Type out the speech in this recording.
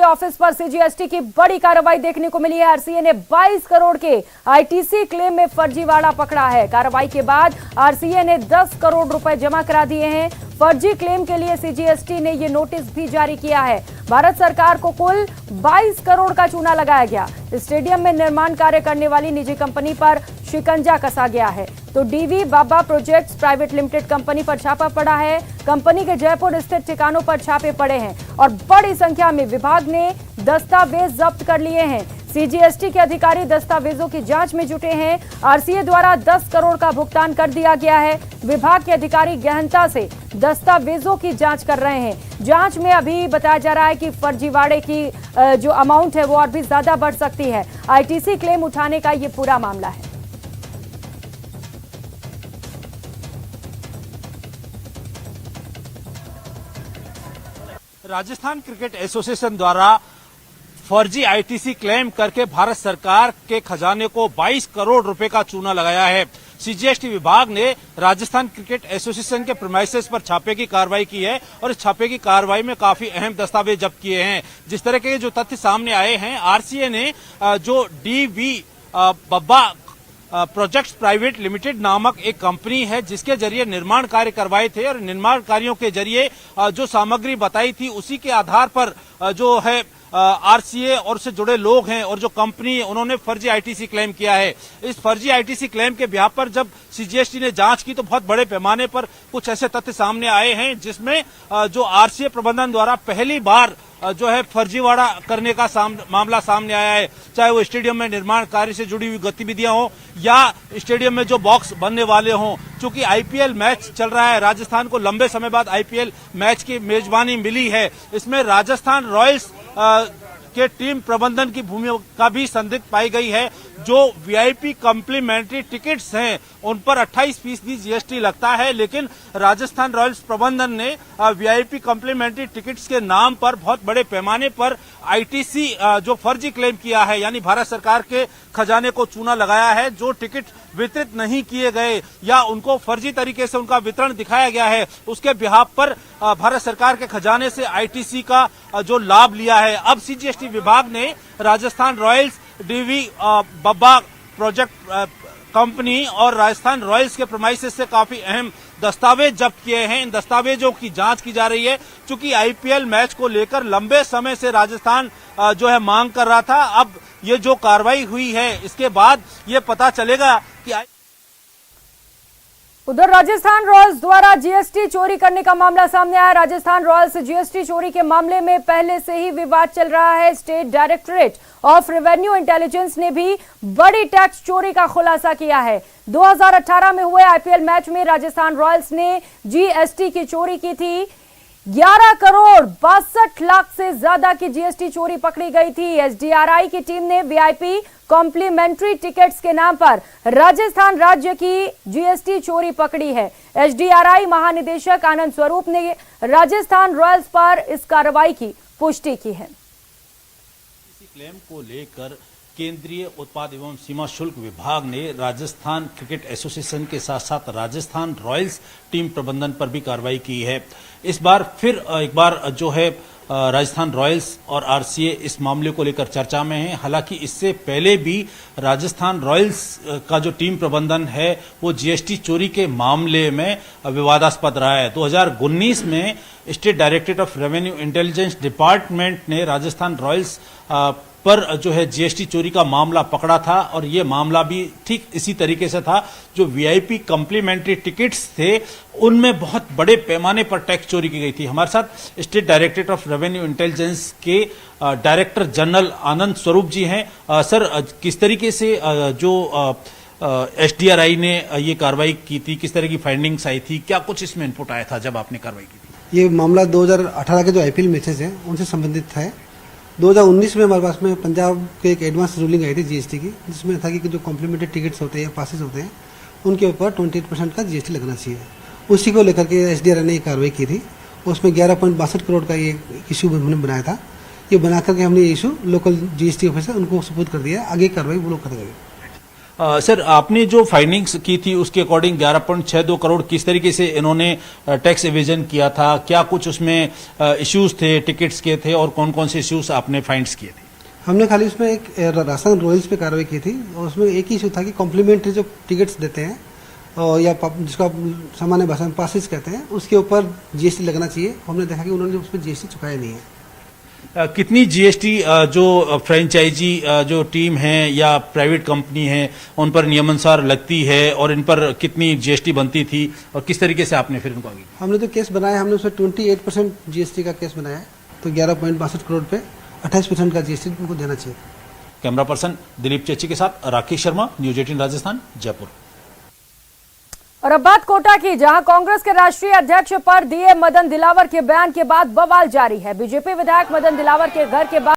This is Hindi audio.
ऑफिस पर सीजीएसटी की बड़ी कार्रवाई देखने को मिली है। आरसीए ने 22 करोड़ के आईटीसी क्लेम में फर्जीवाड़ा पकड़ा है। कार्रवाई के बाद आरसीए ने 10 करोड़ रुपए जमा करा दिए हैं। फर्जी क्लेम के लिए सीजीएसटी ने यह नोटिस भी जारी किया है। भारत सरकार को कुल 22 करोड़ का चूना लगाया गया। स्टेडियम में निर्माण कार्य करने वाली निजी कंपनी पर शिकंजा कसा गया है। तो डीवी बाबा प्रोजेक्ट्स प्राइवेट लिमिटेड कंपनी पर छापा पड़ा है। कंपनी के जयपुर स्थित ठिकानों पर छापे पड़े हैं और बड़ी संख्या में विभाग ने दस्तावेज जब्त कर लिए हैं। सीजीएसटी के अधिकारी दस्तावेजों की जांच में जुटे हैं। आरसीए द्वारा 10 करोड़ का भुगतान कर दिया गया है। विभाग के अधिकारी गहनता से दस्तावेजों की जांच कर रहे हैं। जांच में अभी बताया जा रहा है कि फर्जीवाड़े की जो अमाउंट है वो और भी ज्यादा बढ़ सकती है। आईटीसी क्लेम उठाने का ये पूरा मामला है। राजस्थान क्रिकेट एसोसिएशन द्वारा फर्जी आईटीसी क्लेम करके भारत सरकार के खजाने को 22 करोड़ रुपए का चूना लगाया है। सीजीएसटी विभाग ने राजस्थान क्रिकेट एसोसिएशन के प्रीमाइसेस पर छापे की कार्रवाई की है और इस छापे की कार्रवाई में काफी अहम दस्तावेज जब्त किए हैं। जिस तरह के जो तथ्य सामने आए हैं, आरसीए ने जो डीवी बाबा प्रोजेक्ट्स प्राइवेट लिमिटेड नामक एक कंपनी है जिसके जरिए निर्माण कार्य करवाए थे और निर्माण कार्यों के जरिए जो सामग्री बताई थी उसी के आधार पर जो है आरसीए और उससे जुड़े लोग हैं और जो कंपनी है उन्होंने फर्जी आईटीसी क्लेम किया है। इस फर्जी आईटीसी क्लेम के ब्याह पर जब सीजीएसटी ने जांच की तो बहुत बड़े पैमाने पर कुछ ऐसे तथ्य सामने आए हैं जिसमें जो आरसीए प्रबंधन द्वारा पहली बार जो है फर्जीवाड़ा करने का मामला सामने आया है। चाहे वो स्टेडियम में निर्माण कार्य से जुड़ी हुई गतिविधियां हो या स्टेडियम में जो बॉक्स बनने वाले हों। चूंकि आईपीएल मैच चल रहा है, राजस्थान को लंबे समय बाद आईपीएल मैच की मेजबानी मिली है। इसमें राजस्थान रॉयल्स के टीम प्रबंधन की भूमिका भी संदिग्ध पाई गई है। जो वीआईपी कॉम्प्लीमेंट्री टिकट्स हैं उन पर 28% जीएसटी लगता है, लेकिन राजस्थान रॉयल्स प्रबंधन ने वीआईपी कॉम्प्लीमेंट्री टिकट्स के नाम पर बहुत बड़े पैमाने पर आईटीसी जो फर्जी क्लेम किया है, यानी भारत सरकार के खजाने को चूना लगाया है। जो टिकट वितरित नहीं किए गए या उनको फर्जी तरीके से उनका वितरण दिखाया गया है, उसके बिहाफ पर भारत सरकार के खजाने से आईटीसी का जो लाभ लिया है। अब सीजीएसटी विभाग ने राजस्थान रॉयल्स, डीवी बाबा प्रोजेक्ट कंपनी और राजस्थान रॉयल्स के प्रीमाइसेस से काफी अहम दस्तावेज जब्त किए हैं। इन दस्तावेजों की जांच की जा रही है। चूंकि आईपीएल मैच को लेकर लंबे समय से राजस्थान जो है मांग कर रहा था। अब ये जो कार्रवाई हुई है इसके बाद ये पता चलेगा कि उधर राजस्थान रॉयल्स द्वारा जीएसटी चोरी करने का मामला सामने आया। राजस्थान रॉयल्स जीएसटी चोरी के मामले में पहले से ही विवाद चल रहा है। State directorate of revenue intelligence ने भी बड़ी टैक्स चोरी का खुलासा किया है। 2018 में हुए आईपीएल मैच में राजस्थान रॉयल्स ने जीएसटी की चोरी की थी। 11 करोड़ 62 लाख से ज्यादा की जीएसटी चोरी पकड़ी गई थी। एसडीआरआई की टीम ने वीआईपी कॉम्प्लीमेंट्री टिकट्स के नाम पर राजस्थान राज्य की जीएसटी चोरी पकड़ी है। एसडीआरआई महानिदेशक आनंद स्वरूप ने राजस्थान रॉयल्स पर इस कार्रवाई की पुष्टि की है। इसी क्लेम को लेकर केंद्रीय उत्पाद एवं सीमा शुल्क विभाग ने राजस्थान क्रिकेट एसोसिएशन के साथ साथ राजस्थान रॉयल्स टीम प्रबंधन पर भी कार्रवाई की है। इस बार फिर एक बार जो है राजस्थान रॉयल्स और आरसीए इस मामले को लेकर चर्चा में है। हालांकि इससे पहले भी राजस्थान रॉयल्स का जो टीम प्रबंधन है वो जीएसटी चोरी के मामले में विवादास्पद रहा है। 2019 में state directorate of revenue intelligence department ने राजस्थान रॉयल्स पर जो है जीएसटी चोरी का मामला पकड़ा था और ये मामला भी ठीक इसी तरीके से था। जो वीआईपी कॉम्प्लीमेंट्री टिकट्स थे उनमें बहुत बड़े पैमाने पर टैक्स चोरी की गई थी। हमारे साथ state directorate of revenue intelligence के डायरेक्टर जनरल आनंद स्वरूप जी हैं। सर, किस तरीके से जो एसडीआरआई ने ये कार्रवाई की थी, किस तरह की फाइंडिंग्स आई थी, क्या कुछ इसमें इनपुट आया था जब आपने कार्रवाई की थी? ये मामला 2018 के जो आईपीएल मैचेस हैं उनसे संबंधित है। 2019 में हमारे पास में पंजाब के एक एडवांस रूलिंग आई थी जीएसटी की, जिसमें था कि जो कॉम्प्लीमेंट्री टिकट्स होते हैं, पासेस होते हैं, उनके ऊपर 28% का जीएसटी लगना चाहिए। उसी को लेकर के एसडीआरआई ने कार्रवाई की थी। उसमें 11.62 करोड़ का ये इशू हमने बनाया था। ये बना करके हमने ये इशू लोकल जीएसटी ऑफिसर उनको सपोर्ट कर दिया। आगे कार्रवाई वो लोग करेंगे। सर, आपने जो फाइंडिंग्स की थी उसके अकॉर्डिंग 11.62 करोड़ किस तरीके से इन्होंने टैक्स एविजन किया था? क्या कुछ उसमें इश्यूज थे, टिकट्स के थे, और कौन कौन से इश्यूज आपने फाइंड्स किए थे? हमने खाली उसमें एक राशन रॉयल्स पे कार्रवाई की थी, और उसमें एक ही इशू था कि कॉम्प्लीमेंट्री जो टिकट्स देते हैं और या जिसको आप सामान्य भाषा में पासिस कहते हैं, उसके ऊपर जीएसटी लगना चाहिए। हमने देखा कि उन्होंने उस पर जीएसटी चुकाया नहीं है। कितनी जीएसटी जो फ्रेंचाइजी जो टीम है या प्राइवेट कंपनी है उन पर नियमानुसार लगती है, और इन पर कितनी जीएसटी बनती थी, और किस तरीके से आपने फिर इनको आगे? हमने जो केस बनाया, हमने उसमें 28% जीएसटी का केस बनाया है, तो 11.62 करोड़ पे 28% का जीएसटी उनको देना चाहिए। कैमरा पर्सन दिलीप चेची के साथ राकेश शर्मा, न्यूज 18 राजस्थान, जयपुर। और अब बात कोटा की, जहां कांग्रेस के राष्ट्रीय अध्यक्ष पर दिए मदन दिलावर के बयान के बाद बवाल जारी है। बीजेपी विधायक मदन दिलावर के घर के बाद